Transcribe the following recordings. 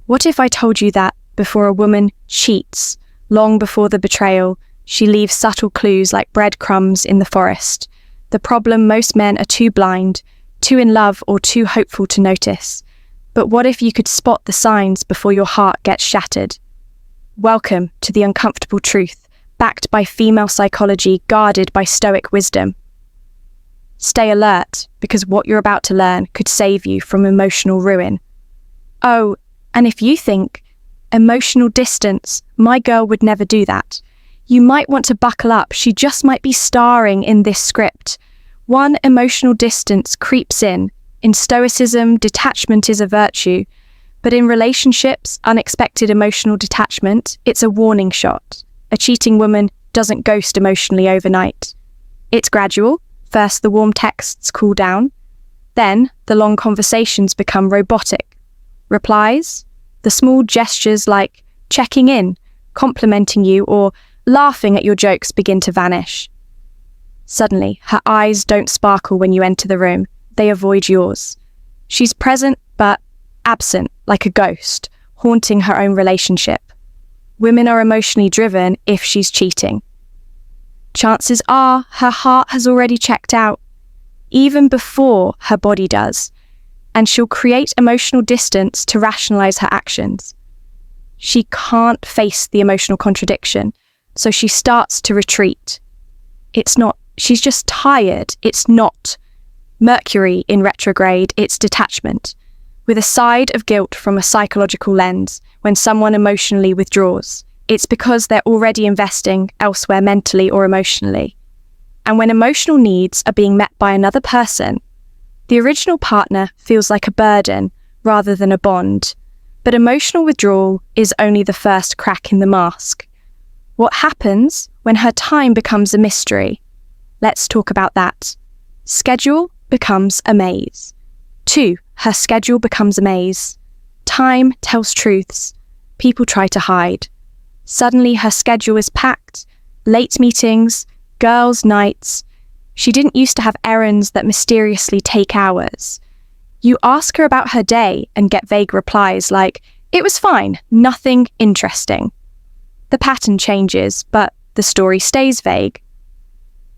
What if I told you that before a woman cheats, long before the betrayal, she leaves subtle clues like breadcrumbs in the forest? The problem: most men are too blind, too in love, or too hopeful to notice. But what if you could spot the signs before your heart gets shattered? Welcome to the uncomfortable truth, backed by female psychology, guarded by Stoic wisdom. Stay alert, because what you're about to learn could save you from emotional ruin. Oh, and if you think, emotional distance, my girl would never do that, you might want to buckle up. She just might be starring in this script. One emotional distance creeps in. In Stoicism, detachment is a virtue, but in relationships, unexpected emotional detachment, it's a warning shot. A cheating woman doesn't ghost emotionally overnight. It's gradual. First, the warm texts cool down. Then, the long conversations become robotic. Replies, the small gestures like checking in, complimenting you, or laughing at your jokes begin to vanish. Suddenly, her eyes don't sparkle when you enter the room. They avoid yours. She's present, but absent, like a ghost, haunting her own relationship. Women are emotionally driven if she's cheating. Chances are her heart has already checked out, even before her body does, and she'll create emotional distance to rationalize her actions. She can't face the emotional contradiction, so she starts to retreat. She's just tired. It's not Mercury in retrograde, it's detachment, with a side of guilt from a psychological lens. When someone emotionally withdraws, it's because they're already investing elsewhere mentally or emotionally. And when emotional needs are being met by another person, the original partner feels like a burden rather than a bond. But emotional withdrawal is only the first crack in the mask. What happens when her time becomes a mystery? Let's talk about that. Schedule becomes a maze. 2. Her schedule becomes a maze. Time tells truths. People try to hide. Suddenly her schedule is packed. Late meetings, girls' nights. She didn't used to have errands that mysteriously take hours. You ask her about her day and get vague replies like, "It was fine, nothing interesting." The pattern changes, but the story stays vague.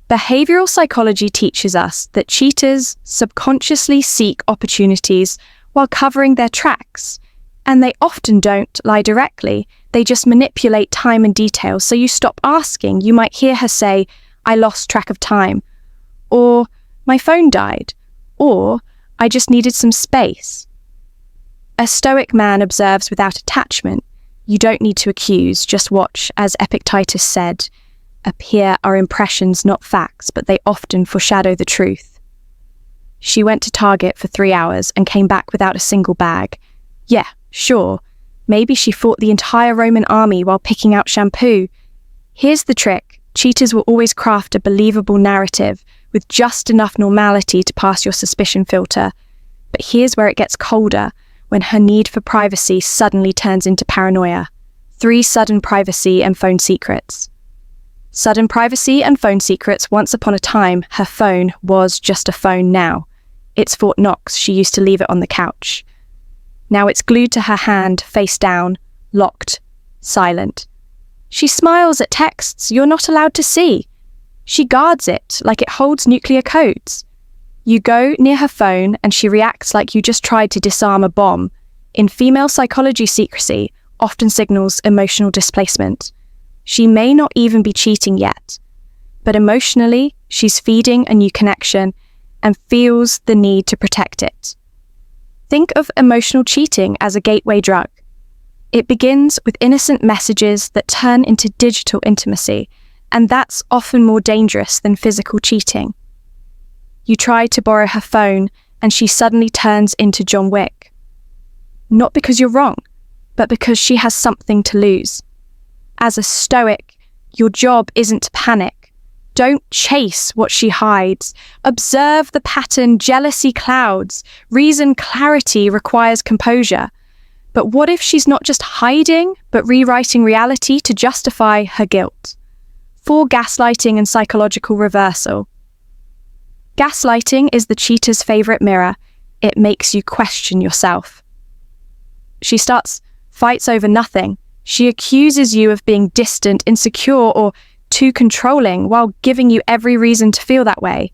Behavioral psychology teaches us that cheaters subconsciously seek opportunities while covering their tracks, and they often don't lie directly. They just manipulate time and details, so you stop asking. You might hear her say, "I lost track of time," or "My phone died," or "I just needed some space." A Stoic man observes without attachment. You don't need to accuse, just watch. As Epictetus said, appear are impressions, not facts, but they often foreshadow the truth. She went to Target for 3 hours and came back without a single bag. Yeah, sure. Maybe she fought the entire Roman army while picking out shampoo. Here's the trick. Cheaters will always craft a believable narrative with just enough normality to pass your suspicion filter. But here's where it gets colder, when her need for privacy suddenly turns into paranoia. 3 sudden privacy and phone secrets. Sudden privacy and phone secrets. Once upon a time, her phone was just a phone. Now it's Fort Knox. She used to leave it on the couch. Now it's glued to her hand, face down, locked, silent. She smiles at texts you're not allowed to see. She guards it like it holds nuclear codes. You go near her phone and she reacts like you just tried to disarm a bomb. In female psychology, secrecy often signals emotional displacement. She may not even be cheating yet, but emotionally, she's feeding a new connection and feels the need to protect it. Think of emotional cheating as a gateway drug. It begins with innocent messages that turn into digital intimacy, and that's often more dangerous than physical cheating. You try to borrow her phone, and she suddenly turns into John Wick. Not because you're wrong, but because she has something to lose. As a Stoic, your job isn't to panic. Don't chase what she hides. Observe the pattern. Jealousy clouds. Reason clarity requires composure. But what if she's not just hiding, but rewriting reality to justify her guilt? 4. Gaslighting and psychological reversal. Gaslighting is the cheater's favorite mirror. It makes you question yourself. She starts fights over nothing. She accuses you of being distant, insecure, or too controlling while giving you every reason to feel that way.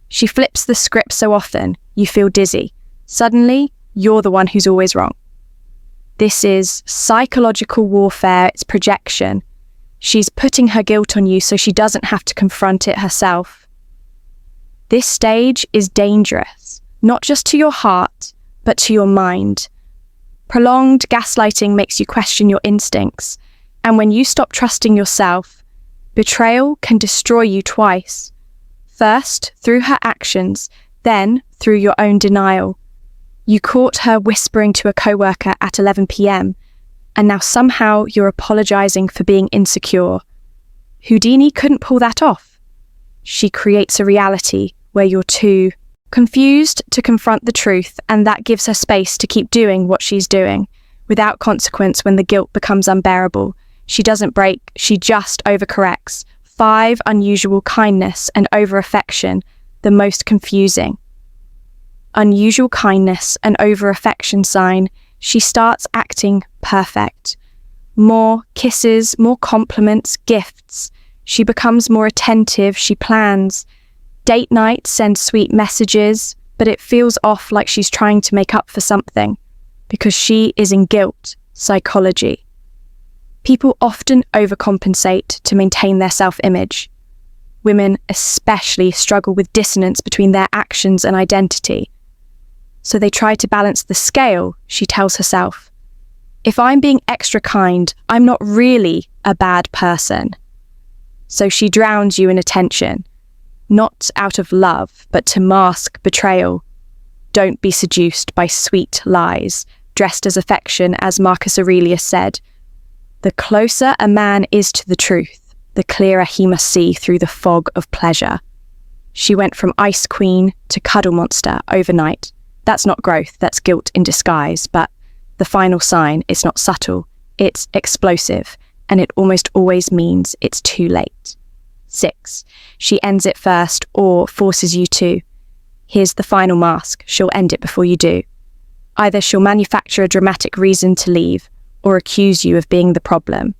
She flips the script so often, you feel dizzy. Suddenly, you're the one who's always wrong. This is psychological warfare, it's projection. She's putting her guilt on you so she doesn't have to confront it herself. This stage is dangerous, not just to your heart, but to your mind. Prolonged gaslighting makes you question your instincts, and when you stop trusting yourself, betrayal can destroy you twice. First, through her actions, then through your own denial. You caught her whispering to a coworker at 11 p.m., and now somehow you're apologizing for being insecure. Houdini couldn't pull that off. She creates a reality where you're too confused to confront the truth, and that gives her space to keep doing what she's doing, without consequence when the guilt becomes unbearable. She doesn't break, she just overcorrects. 5 unusual kindness and over-affection, the most confusing. Unusual kindness and over-affection sign, she starts acting perfect. More kisses, more compliments, gifts. She becomes more attentive, she plans. Date night sends sweet messages, but it feels off, like she's trying to make up for something, because she is in guilt psychology. People often overcompensate to maintain their self-image. Women especially struggle with dissonance between their actions and identity. So they try to balance the scale, she tells herself. If I'm being extra kind, I'm not really a bad person. So she drowns you in attention. Not out of love, but to mask betrayal. Don't be seduced by sweet lies, dressed as affection, as Marcus Aurelius said. The closer a man is to the truth, the clearer he must see through the fog of pleasure. She went from ice queen to cuddle monster overnight. That's not growth, that's guilt in disguise, but the final sign is not subtle, it's explosive, and it almost always means it's too late. 6. She ends it first or forces you to. Here's the final mask. She'll end it before you do. Either she'll manufacture a dramatic reason to leave or accuse you of being the problem.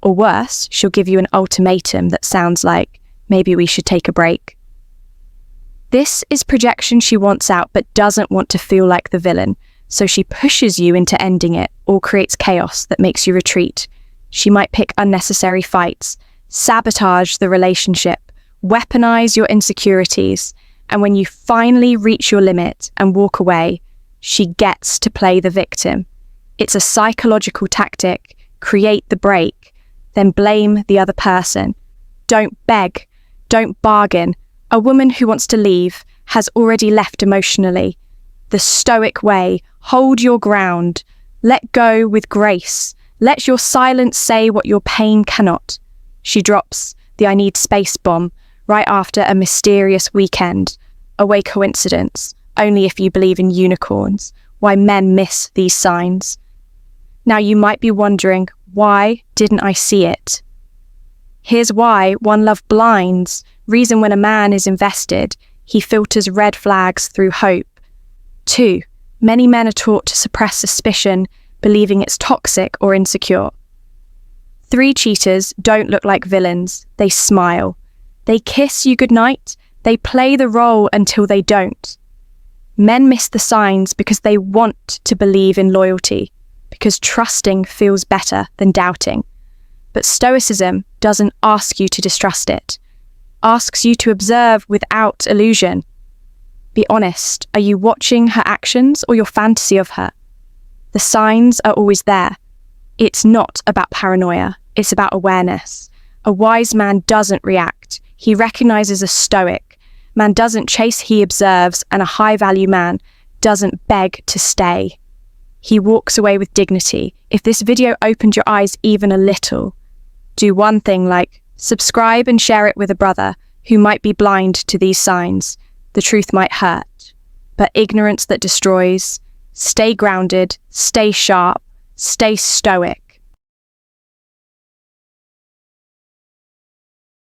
Or worse, she'll give you an ultimatum that sounds like, maybe we should take a break. This is projection. She wants out but doesn't want to feel like the villain, so she pushes you into ending it or creates chaos that makes you retreat. She might pick unnecessary fights, sabotage the relationship, weaponize your insecurities, and when you finally reach your limit and walk away, she gets to play the victim. It's a psychological tactic. Create the break, then blame the other person. Don't beg, don't bargain. A woman who wants to leave has already left emotionally. The Stoic way, hold your ground, let go with grace, let your silence say what your pain cannot. She drops the I need space bomb right after a mysterious weekend. Away coincidence, only if you believe in unicorns. Why men miss these signs. Now you might be wondering, why didn't I see it? Here's why. 1, love blinds. Reason when a man is invested, he filters red flags through hope. 2, many men are taught to suppress suspicion, believing it's toxic or insecure. 3, cheaters don't look like villains. They smile. They kiss you goodnight. They play the role until they don't. Men miss the signs because they want to believe in loyalty, because trusting feels better than doubting. But Stoicism doesn't ask you to distrust it. Asks you to observe without illusion. Be honest. Are you watching her actions or your fantasy of her? The signs are always there. It's not about paranoia. It's about awareness. A wise man doesn't react. He recognizes a stoic. Man doesn't chase, he observes, and a high-value man doesn't beg to stay. He walks away with dignity. If this video opened your eyes even a little, do one thing, like subscribe and share it with a brother who might be blind to these signs. The truth might hurt, but ignorance that destroys. Stay grounded, stay sharp, stay stoic.